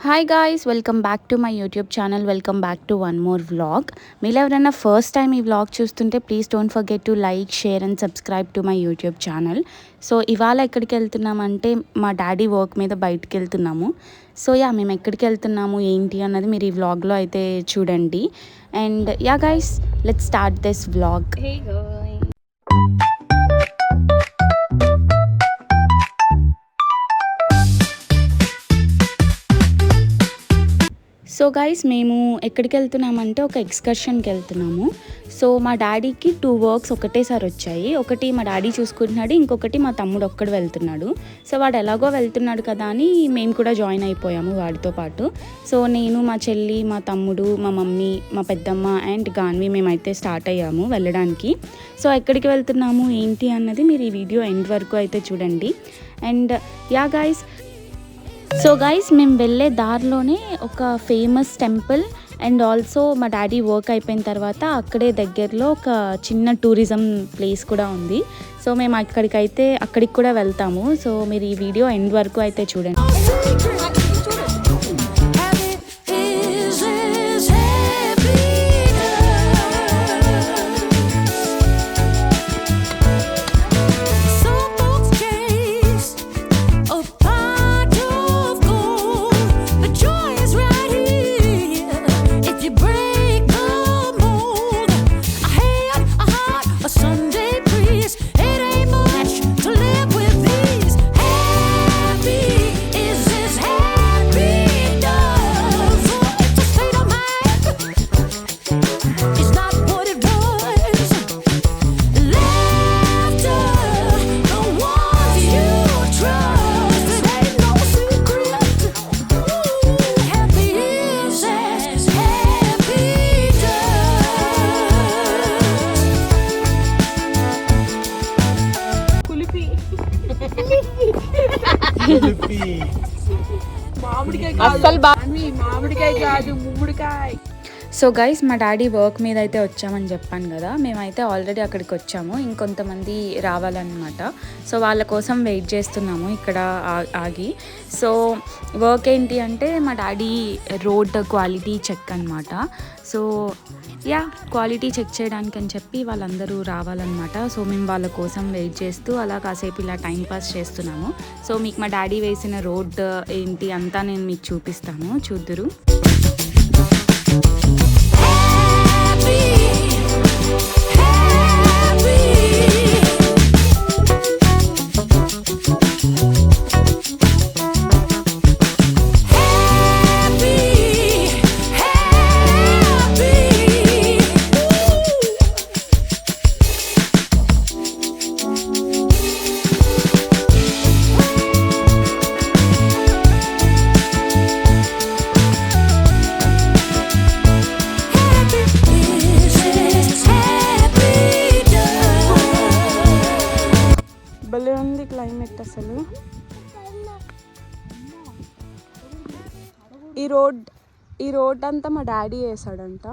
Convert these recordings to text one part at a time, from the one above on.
Hi guys, welcome back to my YouTube channel. Welcome back to one more vlog. మీరు ఎవరైనా first time ఈ vlog చూస్తుంటే please don't forget to like, share and subscribe to my YouTube channel. So ఇవాళ ఎక్కడికి వెళ్తున్నామంటే మా daddy work మీద బయటికి వెళ్తున్నాము. సో మేము ఎక్కడికి వెళ్తున్నాము ఏంటి అన్నది మీరు ఈ వ్లాగ్లో అయితే చూడండి. And guys, let's start this vlog. So guys, మేము ఎక్కడికి వెళ్తున్నామంటే ఒక ఎక్స్కర్షన్కి వెళ్తున్నాము. సో మా డాడీకి 2 వర్క్స్ ఒకటేసారి వచ్చాయి. ఒకటి మా డాడీ చూసుకుంటున్నాడు, ఇంకొకటి మా తమ్ముడు ఒక్కడు వెళ్తున్నాడు. సో వాడు ఎలాగో వెళ్తున్నాడు కదా అని మేము కూడా జాయిన్ అయిపోయాము వాడితో పాటు. సో నేను, మా చెల్లి, మా తమ్ముడు, మా మమ్మీ, మా పెద్దమ్మ అండ్ గాన్వి మేమైతే స్టార్ట్ అయ్యాము వెళ్ళడానికి. సో ఎక్కడికి వెళ్తున్నాము ఏంటి అన్నది మీరు ఈ వీడియో ఎండ్ వరకు అయితే చూడండి. అండ్ గైస్, మేము వెళ్ళే దారిలోనే ఒక ఫేమస్ టెంపుల్ అండ్ ఆల్సో మా డాడీ వర్క్ అయిపోయిన తర్వాత అక్కడే దగ్గరలో ఒక చిన్న టూరిజం ప్లేస్ కూడా ఉంది. సో మేము అక్కడికి కూడా వెళ్తాము. సో మీరు ఈ వీడియో ఎండ్ వరకు అయితే చూడండి. సో గైస్, మా డాడీ వర్క్ మీద అయితే వచ్చామని చెప్పాను కదా. మేమైతే ఆల్రెడీ అక్కడికి వచ్చాము, ఇంకొంతమంది రావాలన్నమాట. సో వాళ్ళ కోసం వెయిట్ చేస్తున్నాము ఇక్కడ ఆగి. సో వర్క్ ఏంటి అంటే మా డాడీ రోడ్ క్వాలిటీ చెక్ అనమాట. సో క్వాలిటీ చెక్ చేయడానికి అని చెప్పి వాళ్ళందరూ రావాలన్నమాట. సో మేము వాళ్ళ కోసం వెయిట్ చేస్తూ అలా కాసేపు ఇలా టైం పాస్ చేస్తున్నాము. సో మీకు మా డాడీ వేసిన రోడ్ ఏంటి అంతా నేను మీకు చూపిస్తాను, చూద్దురు. భలే ఉంది క్లైమేట్ అసలు. ఈ రోడ్ అంతా మా డాడీ వేసాడంట.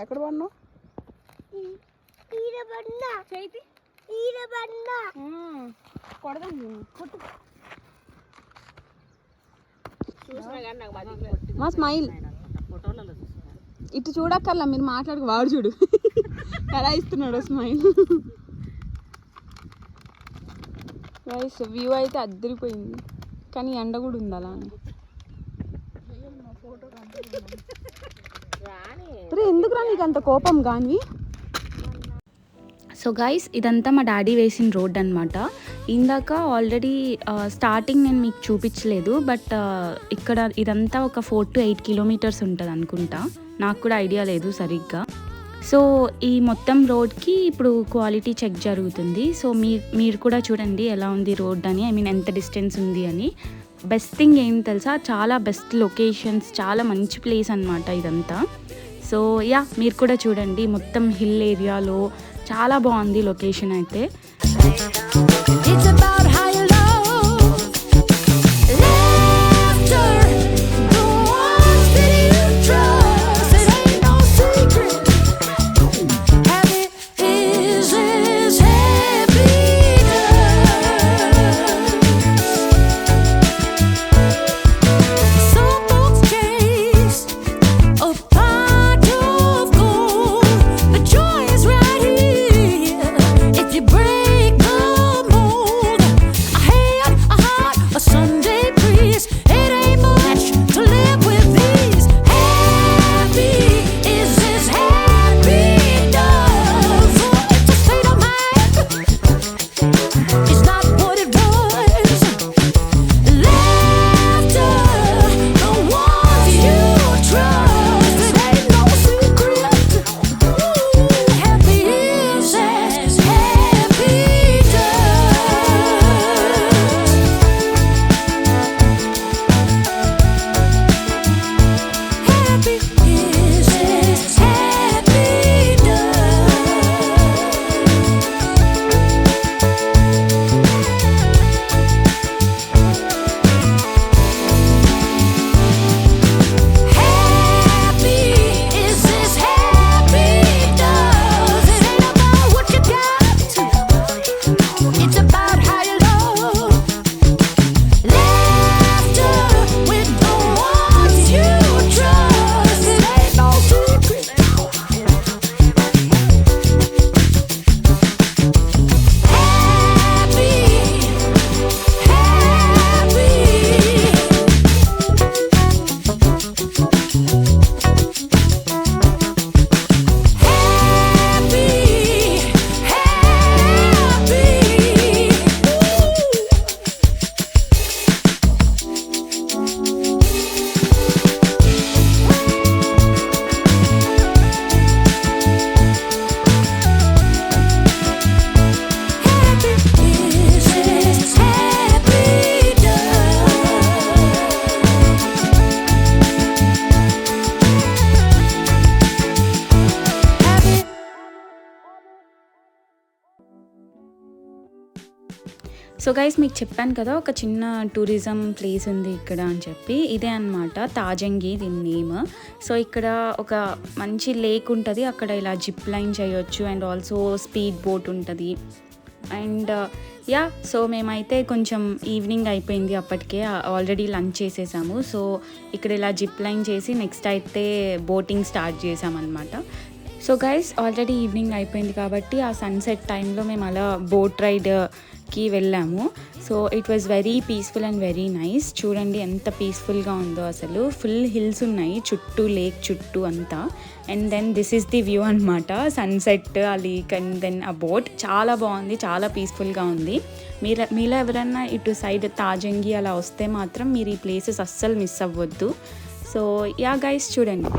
ఎక్కడ పడినా మా స్మైల్ ఇటు చూడక్కర్లా, మీరు మాట్లాడుకు, వాడు చూడు ఎలా ఇస్తున్నాడు స్మైల్. వ్యూ అయితే అద్దరిపోయింది, కానీ ఎండ కూడా ఉంది అలా అని. ఎందుకురా నీకు అంత కోపం కానీ. సో గైస్, ఇదంతా మా డాడీ వేసిన రోడ్ అనమాట. ఇందాక ఆల్రెడీ స్టార్టింగ్ నేను మీకు చూపించలేదు, బట్ ఇక్కడ ఇదంతా ఒక 4 to 8 కిలోమీటర్స్ ఉంటుంది అనుకుంటా, నాకు కూడా ఐడియా లేదు సరిగ్గా. సో ఈ మొత్తం రోడ్కి ఇప్పుడు క్వాలిటీ చెక్ జరుగుతుంది. సో మీరు కూడా చూడండి ఎలా ఉంది రోడ్ అని, ఎంత డిస్టెన్స్ ఉంది అని. బెస్ట్ థింగ్ ఏంటి తెలుసా, చాలా బెస్ట్ లొకేషన్స్, చాలా మంచి ప్లేస్ అనమాట ఇదంతా. సో యా, మీరు కూడా చూడండి, మొత్తం హిల్ ఏరియాలో చాలా బాగుంది లొకేషన్ అయితే. సో గైస్, మీకు చెప్పాను కదా ఒక చిన్న టూరిజం ప్లేస్ ఉంది ఇక్కడ అని చెప్పి. ఇదే అనమాట తాజంగి దీని నేమ్. సో ఇక్కడ ఒక మంచి లేక్ ఉంటుంది, అక్కడ ఇలా జిప్ లైన్ చేయొచ్చు అండ్ ఆల్సో స్పీడ్ బోట్ ఉంటుంది. అండ్ యా, సో మేమైతే కొంచెం ఈవినింగ్ అయిపోయింది అప్పటికే, ఆల్రెడీ లంచ్ చేసేసాము. సో ఇక్కడ ఇలా జిప్ లైన్ చేసి నెక్స్ట్ అయితే బోటింగ్ స్టార్ట్ చేసామన్నమాట. సో గైస్, ఆల్రెడీ ఈవినింగ్ అయిపోయింది కాబట్టి ఆ సన్సెట్ టైంలో మేము అలా బోట్ రైడ్కి వెళ్ళాము. So it was very peaceful and very nice. చూడండి ఎంత పీస్ఫుల్గా ఉందో అసలు. ఫుల్ హిల్స్ ఉన్నాయి చుట్టూ, లేక్ చుట్టూ అంతా. And then this is the view అనమాట, sunset, uh lake and then uh boat. చాలా బాగుంది, చాలా పీస్ఫుల్గా ఉంది. మీలో ఎవరన్నా ఇటు సైడ్ తాజంగి అలా వస్తే మాత్రం మీరు ఈ ప్లేసెస్ అస్సలు మిస్ అవ్వద్దు. సో యా గైస్, చూడండి.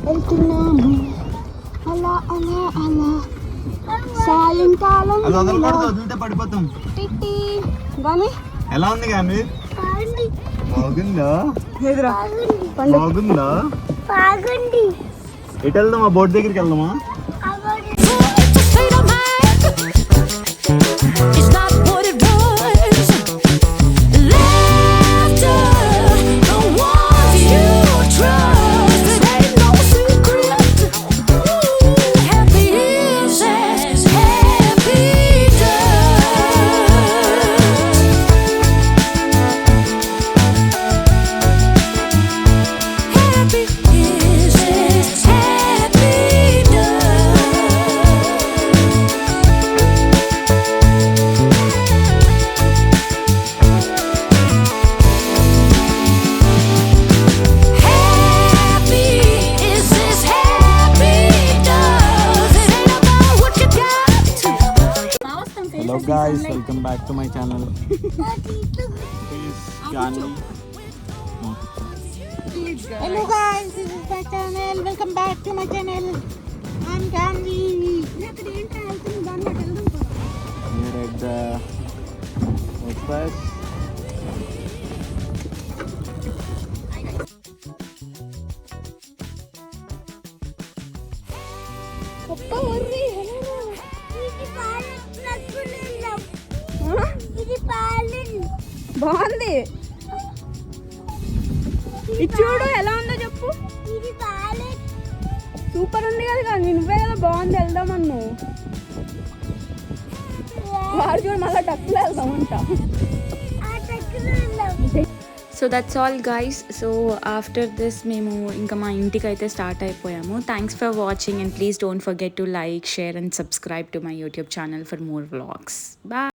వెళ్తున్నాము అలా అలా అలా సాయంకాలం పడిపోతాం. ఎలా ఉంది గాని? బాగుందా? బాగుందా? ఎటు వెళ్దాం? ఆ బోట్ దగ్గరికి వెళ్దామా? Hello guys, welcome back to my channel. Hello guys, this is my channel. Welcome back to my channel. I'm Gandhi. We're at the what's ఇది పాలు. బాగుంది. ఇది చూడు ఎలా ఉందో చెప్పు. ఇది పాలు. సూపర్ ఉంది కదా, నువ్వే కదా బాగుంది వెళ్దామన్ను. వాడు చూడు మళ్ళీ టక్కులో వెళ్దామంట. So that's all guys. So after this మేము ఇంకా మా ఇంటికి అయితే స్టార్ట్ అయిపోయాము. Thanks for watching and please don't forget to like, share and subscribe to my YouTube channel for more vlogs. Bye.